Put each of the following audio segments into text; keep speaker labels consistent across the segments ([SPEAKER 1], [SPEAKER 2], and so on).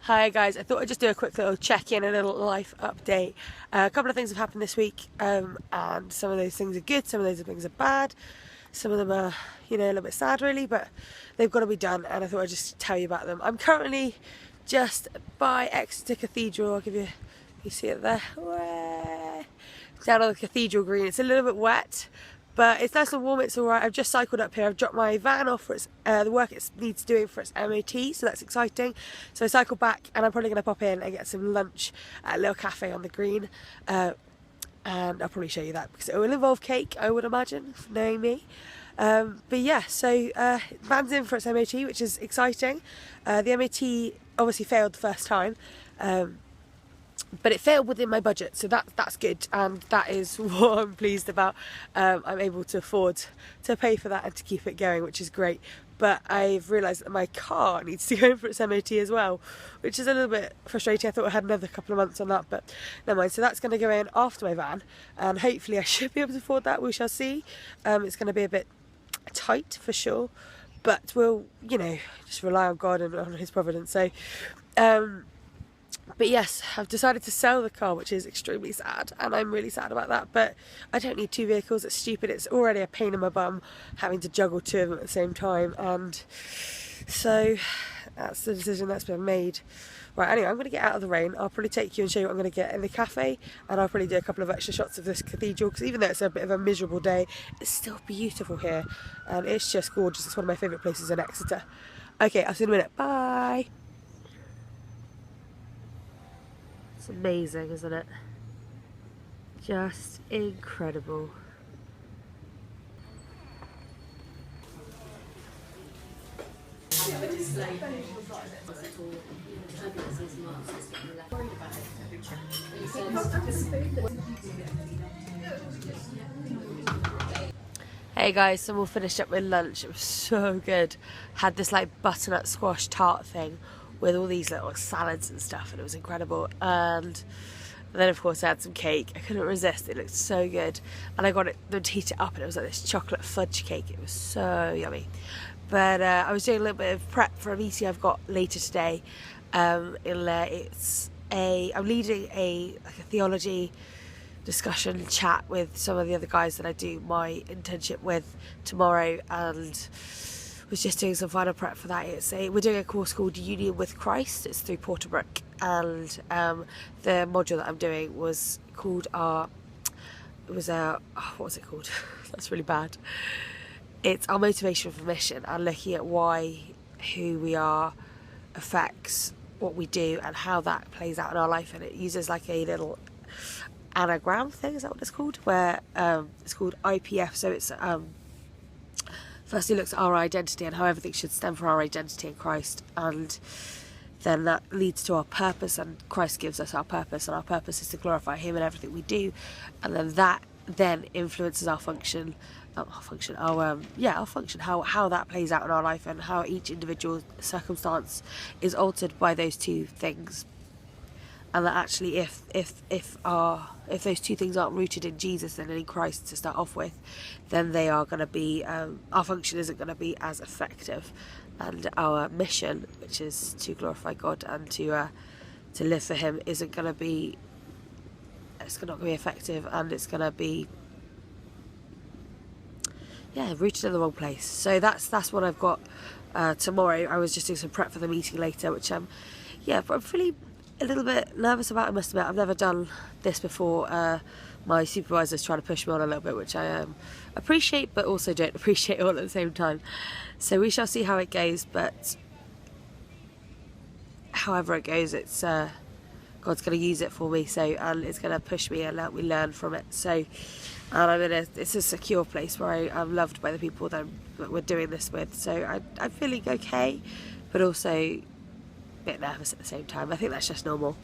[SPEAKER 1] Hi guys, I thought I'd just do a quick little check-in, a little life update. A couple of things have happened this week, and some of those things are good, some of those things are bad. Some of them are, a little bit sad really, but they've got to be done, and I thought I'd just tell you about them. I'm currently just by Exeter Cathedral. I'll give you, you see it there? Down on the cathedral green. It's a little bit wet, but it's nice and warm, it's alright. I've just cycled up here. I've dropped my van off for its, the work it needs doing for its MOT, so that's exciting. So I cycled back, and I'm probably going to pop in and get some lunch at a little cafe on the green. And I'll probably show you that, because it will involve cake, I would imagine, knowing me. But yeah, so van's in for its MOT, which is exciting. The MOT obviously failed the first time. But it failed within my budget, so that's good, and that is what I'm pleased about. I'm able to afford to pay for that and to keep it going, which is great. But I've realised that my car needs to go in for its MOT as well, which is a little bit frustrating. I thought I had another couple of months on that, but never mind. So that's going to go in after my van, and hopefully I should be able to afford that. We shall see. It's going to be a bit tight for sure, but we'll, just rely on God and on His providence. So, but yes, I've decided to sell the car, which is extremely sad, and I'm really sad about that, but I don't need two vehicles. It's stupid. It's already a pain in my bum having to juggle two of them at the same time, and so that's the decision that's been made. Right, anyway, I'm going to get out of the rain. I'll probably take you and show you what I'm going to get in the cafe, and I'll probably do a couple of extra shots of this cathedral, because even though it's a bit of a miserable day, it's still beautiful here, and it's just gorgeous. It's one of my favourite places in Exeter. Okay, I'll see you in a minute. Bye! It's amazing, isn't it? Just incredible. Hey guys, so we'll finish up with lunch. It was so good. Had this like butternut squash tart thing with all these little salads and stuff, and it was incredible. And then of course I had some cake. I couldn't resist, it looked so good, and I got it to heat it up, and it was like this chocolate fudge cake. It was so yummy. But I was doing a little bit of prep for a meeting I've got later today. I'm leading a theology discussion chat with some of the other guys that I do my internship with tomorrow, and was just doing some final prep for that. We're doing a course called Union with Christ. It's through Porterbrook, and the module that I'm doing was called what was it called? That's really bad. It's our motivation for mission, and looking at why who we are affects what we do and how that plays out in our life. And it uses like a little anagram thing, is that what it's called? Where it's called IPF, so it's firstly looks at our identity and how everything should stem from our identity in Christ, and then that leads to our purpose, and Christ gives us our purpose, and our purpose is to glorify Him in everything we do, and then that then influences our function, how that plays out in our life, and how each individual circumstance is altered by those two things. And that actually, if those two things aren't rooted in Jesus and in Christ to start off with, then they are going to be, our function isn't going to be as effective, and our mission, which is to glorify God and to live for Him, isn't going to be. It's not going to be effective, and it's going to be, rooted in the wrong place. So that's what I've got tomorrow. I was just doing some prep for the meeting later, which but I'm feeling a little bit nervous about, I must admit. I've never done this before. My supervisor's trying to push me on a little bit, which I appreciate, but also don't appreciate all at the same time. So we shall see how it goes, but however it goes, it's God's going to use it for me, and it's going to push me and let me learn from it. So, and I'm it's a secure place where I'm loved by the people that we're doing this with. So I'm feeling okay, but also a bit nervous at the same time. I think that's just normal.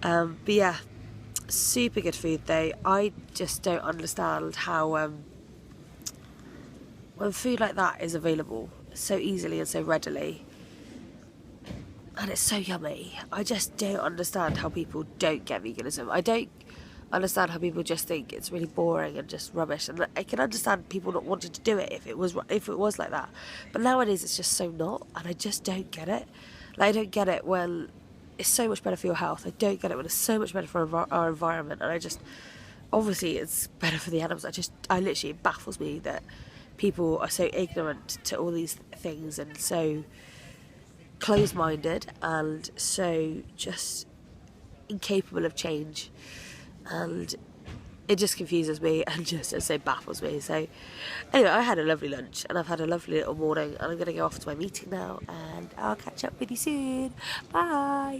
[SPEAKER 1] But yeah, super good food though. I just don't understand how when food like that is available so easily and so readily, and it's so yummy, I just don't understand how people don't get veganism. I don't understand how people just think it's really boring and just rubbish, and I can understand people not wanting to do it if it was like that, but nowadays it's just so not, and I just don't get it. Like, I don't get it when it's so much better for your health. I don't get it when it's so much better for our environment, and I just, obviously it's better for the animals. I literally, it baffles me that people are so ignorant to all these things and so closed-minded and so just incapable of change, and it just confuses me and just so baffles me. So anyway, I had a lovely lunch and I've had a lovely little morning, and I'm going to go off to my meeting now, and I'll catch up with you soon. Bye.